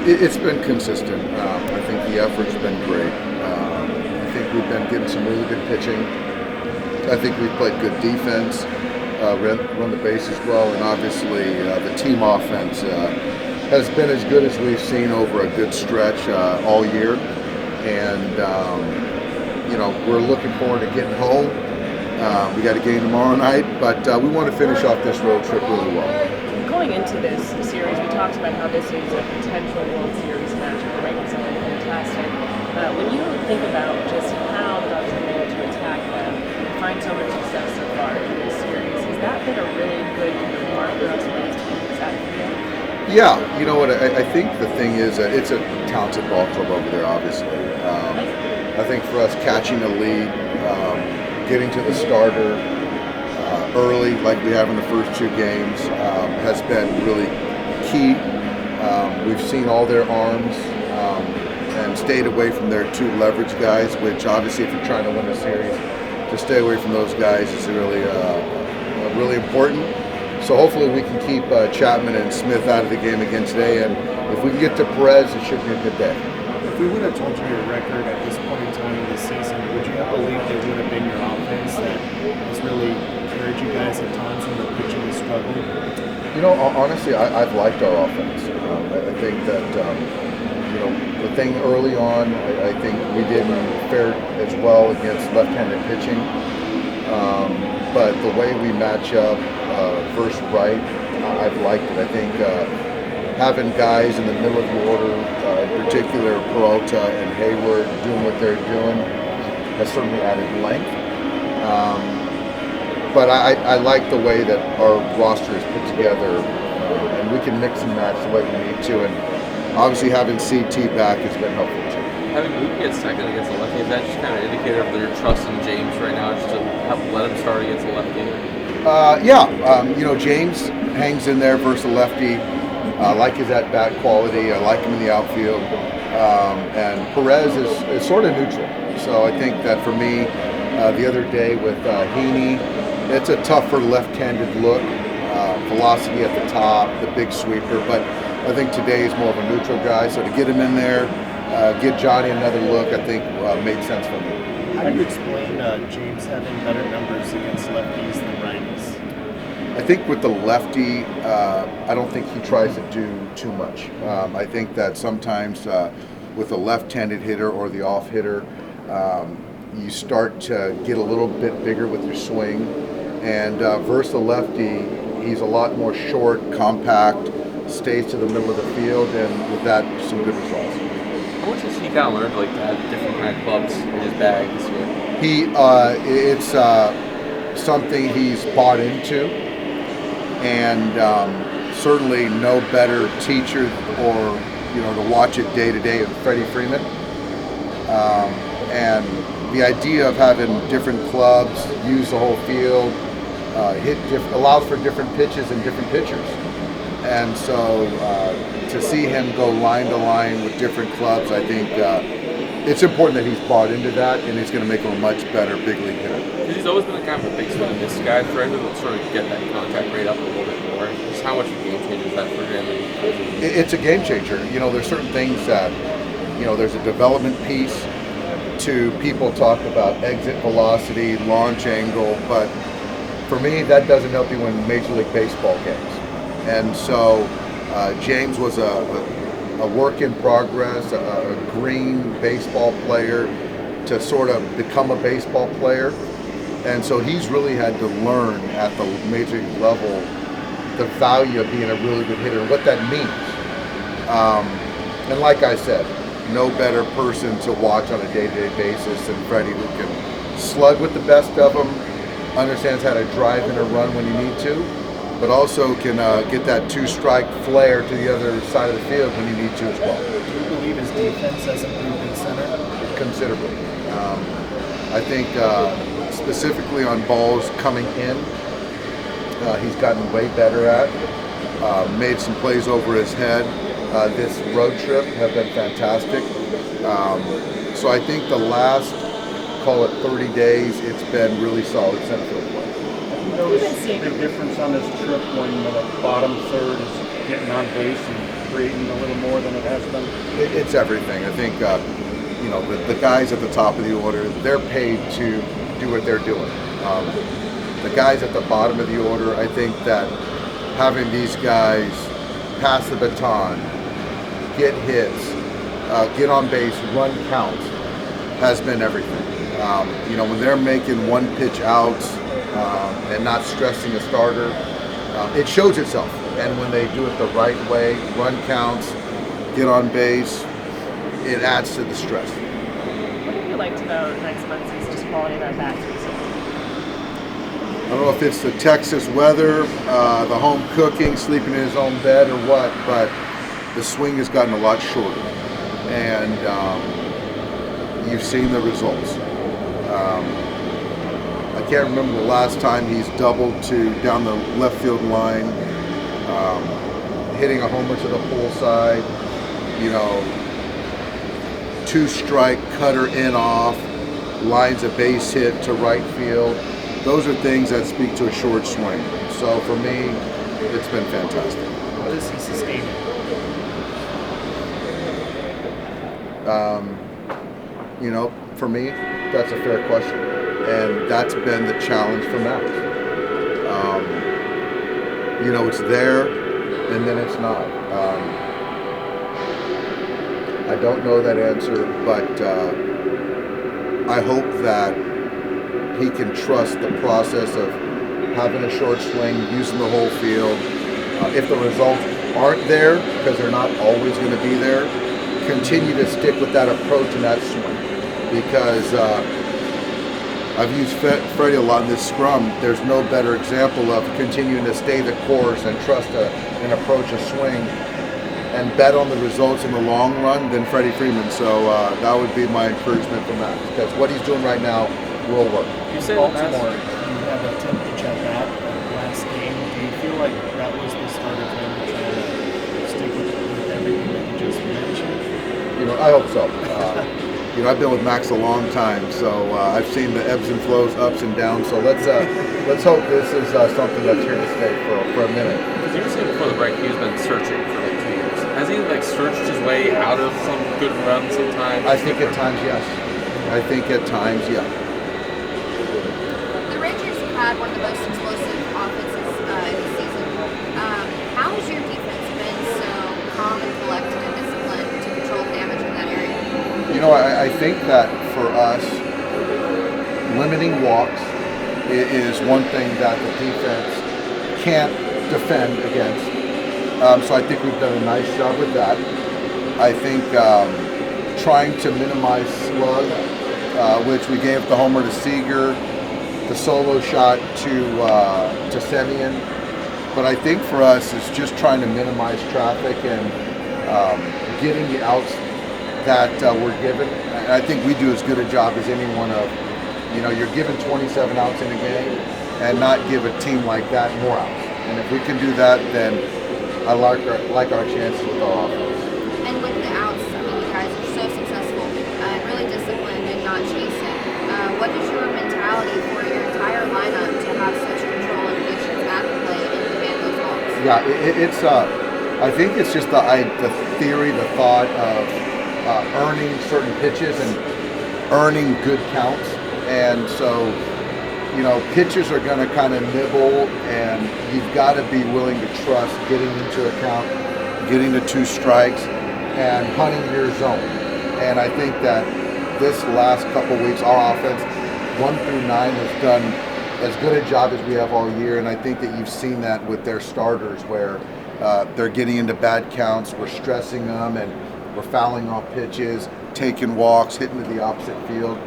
It's been consistent. I think the effort's been great. I think we've been getting some really good pitching. I think we've played good defense, run the bases well, and obviously the team offense has been as good as we've seen over a good stretch all year. And we're looking forward to getting home. We got a game tomorrow night, but we want to finish off this road trip really well. Going into this series, we talked about how this is a potential World Series matchup. The Rangers are fantastic. When you think about just how the Dodgers are able to attack them and find so much success so far in this series, has that been a really good marker of some of these teams out here? Yeah, you know what? I think the thing is that it's a talented ball club over there, obviously. I think for us, catching a lead, getting to the starter early, like we have in the first two games, has been really key. We've seen all their arms and stayed away from their two leverage guys, which obviously, if you're trying to win a series, to stay away from those guys is really important. So hopefully we can keep Chapman and Smith out of the game again today, and if we can get to Perez, it should be a good day. If we would have told you your record at this point in time in the season, would you have believed it would have been your offense that has really carried you guys at times when the pitching is struggling? You know, honestly, I've liked our offense. I think that, the thing early on, I think we didn't fare as well against left-handed pitching. But the way we match up versus right, I've liked it. I think having guys in the middle of the order, in particular Peralta and Hayward, doing what they're doing, has certainly added length. But I like the way that our roster is put together, and we can mix and match the way we need to. And obviously having CT back has been helpful too. Having Mookie at second against the lefty, is that just kind of an indicator of your trust in James right now, just to let him start against the lefty? James hangs in there versus the lefty. I like his at-bat quality. I like him in the outfield. And Perez is sort of neutral. So I think that for me, the other day with Heaney, it's a tougher left-handed look. Velocity at the top, the big sweeper. But I think today is more of a neutral guy. So to get him in there, get Johnny another look, I think made sense for me. How do you explain James having better numbers against lefties than righties? I think with the lefty, I don't think he tries to do too much. I think that sometimes with a left-handed hitter or the off hitter, you start to get a little bit bigger with your swing. And versus the lefty, he's a lot more short, compact, stays to the middle of the field, and with that, some good results. How much has he kind of learned to have different kind of clubs in his bag this year? It's something he's bought into, and certainly no better teacher or to watch it day to day than Freddie Freeman. And the idea of having different clubs, use the whole field, allows for different pitches and different pitchers. And so to see him go line to line with different clubs, I think it's important that he's bought into that, and he's going to make him a much better big league hitter. He's always been kind of a big swing and miss guy. For him to sort of get that contact rate up a little bit more, just how much of a game changer is that for him? It's a game changer. There's certain things that, there's a development piece to people talk about exit velocity, launch angle, but for me, that doesn't help you win Major League Baseball games. And so James was a work in progress, a green baseball player to sort of become a baseball player. And so he's really had to learn at the major league level the value of being a really good hitter and what that means. And like I said, no better person to watch on a day-to-day basis than Freddie, who can slug with the best of them, understands how to drive in a run when you need to, but also can get that two-strike flare to the other side of the field when you need to as well. Do you believe his defense has improved in center? Considerably. I think specifically on balls coming in, he's gotten way better at. Made some plays over his head. This road trip have been fantastic. So I think the last, call it 30 days, it's been really solid center field play. Have you noticed a big difference on this trip when the bottom third is getting on base and celebrating a little more than it has been? It's everything. I think the guys at the top of the order, they're paid to do what they're doing. The guys at the bottom of the order, I think that having these guys pass the baton, get hits, get on base, run counts, has been everything. When they're making one pitch outs and not stressing a starter, it shows itself. And when they do it the right way, run counts, get on base, it adds to the stress. What have you liked about next Muncy's just quality of that bats recently? I don't know if it's the Texas weather, the home cooking, sleeping in his own bed or what, but the swing has gotten a lot shorter. And you've seen the results. I can't remember the last time he's doubled to down the left field line, hitting a homer to the pull side, 2-strike cutter in off, lines a base hit to right field. Those are things that speak to a short swing. So for me, it's been fantastic. How does he sustain it? For me, that's a fair question. And that's been the challenge for Max. It's there, and then it's not. I don't know that answer, but I hope that he can trust the process of having a short swing, using the whole field. If the results aren't there, because they're not always going to be there, continue to stick with that approach and that swing. Because I've used Freddie a lot in this scrum. There's no better example of continuing to stay the course and trust an approach, a swing, and bet on the results in the long run than Freddie Freeman. So that would be my encouragement for Max, because what he's doing right now will work. You say Baltimore, you had a 10-pitch at bat last game. Do you feel like that was the start of him trying to stick with everything that you just mentioned? I hope so. I've been with Max a long time, so I've seen the ebbs and flows, ups and downs. So let's hope this is something that's here to stay for a minute. Because you were saying before the break, he's been searching for like 2 years. Has he searched his way out of some good runs sometimes? I think at times, yes. Yeah. The Rangers have had one of the most explosive offenses in the season. How has your defense been so calm and collected and disciplined to control damage in that area? I think that for us, limiting walks is one thing that the defense can't defend against. So I think we've done a nice job with that. I think trying to minimize slug, which we gave the homer to Seager, the solo shot to Semien. But I think for us, it's just trying to minimize traffic and getting the outs that we're given. And I think we do as good a job as anyone of, you're given 27 outs in a game and not give a team like that more outs. And if we can do that, then I like our chances with our offense. And with the outs, you guys are so successful and really disciplined and not chasing. What is your mentality for your entire lineup to have such control and patience at the plate and command those balls? Yeah, I think it's just the theory, the thought of earning certain pitches and earning good counts. And so, pitchers are going to kind of nibble, and you've got to be willing to trust getting into account, getting the 2 strikes, and hunting your zone. And I think that this last couple weeks, our offense, 1 through 9, has done as good a job as we have all year. And I think that you've seen that with their starters, where they're getting into bad counts, we're stressing them, and we're fouling off pitches, taking walks, hitting to the opposite field,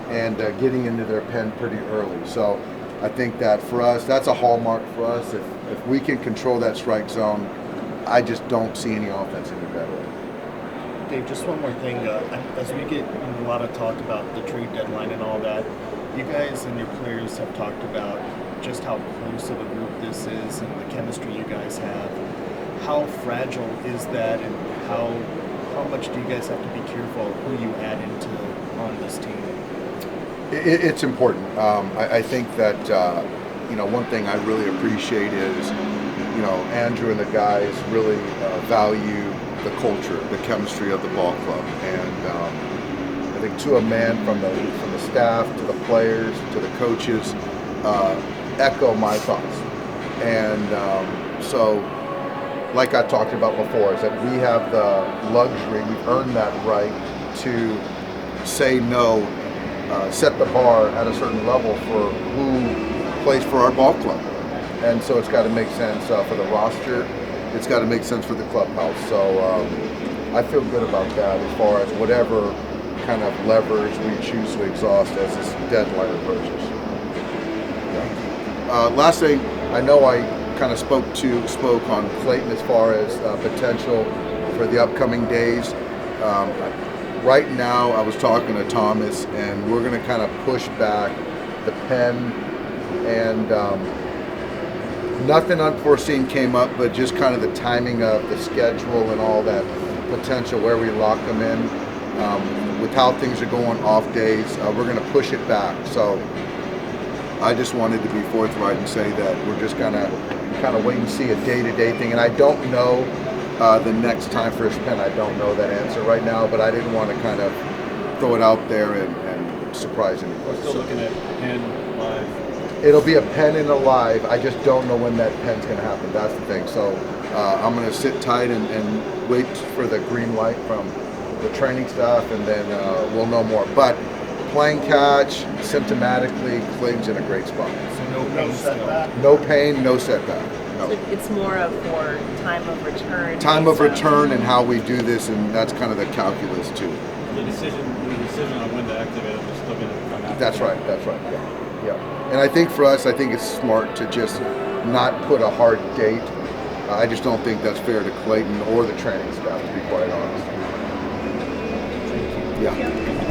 and getting into their pen pretty early. So I think that for us, that's a hallmark for us. If we can control that strike zone, I just don't see any offense any better. Dave, just one more thing. As we get a lot of talk about the trade deadline and all that, you guys and your players have talked about just how close of a group this is and the chemistry you guys have. How fragile is that, and how much do you guys have to be careful of who you add on this team? It's important. I think that one thing I really appreciate is Andrew and the guys really value the culture, the chemistry of the ball club, and I think to a man, from the staff to the players to the coaches, echo my thoughts. And so, like I talked about before, is that we have the luxury, we've earned that right to say no, set the bar at a certain level for who plays for our ball club. And so it's got to make sense for the roster. It's got to make sense for the clubhouse. So I feel good about that as far as whatever kind of levers we choose to exhaust as this deadline approaches. Yeah. Last thing, I know I kind of spoke on Clayton as far as potential for the upcoming days. Right now, I was talking to Thomas, and we're going to kind of push back the pen, and nothing unforeseen came up, but just kind of the timing of the schedule and all that potential where we lock them in. With how things are going off days, we're going to push it back. So I just wanted to be forthright and say that we're just going to kind of wait and see a day-to-day thing. And I don't know the next time for his pen. I don't know that answer right now, but I didn't want to kind of throw it out there and surprise anybody. We're still looking at pen live. It'll be a pen in a live. I just don't know when that pen's going to happen. That's the thing. So I'm going to sit tight and wait for the green light from the training staff, and then we'll know more. But playing catch, symptomatically, Clayton's in a great spot. So no setback. No pain, no setback. No. So it's more of for time of return. Time of based on- return and how we do this, and that's kind of the calculus too. The decision on when to activate it is still going to come out. That's right. Yeah. And I think for us, I think it's smart to just not put a hard date. I just don't think that's fair to Clayton or the training staff, to be quite honest. Yeah.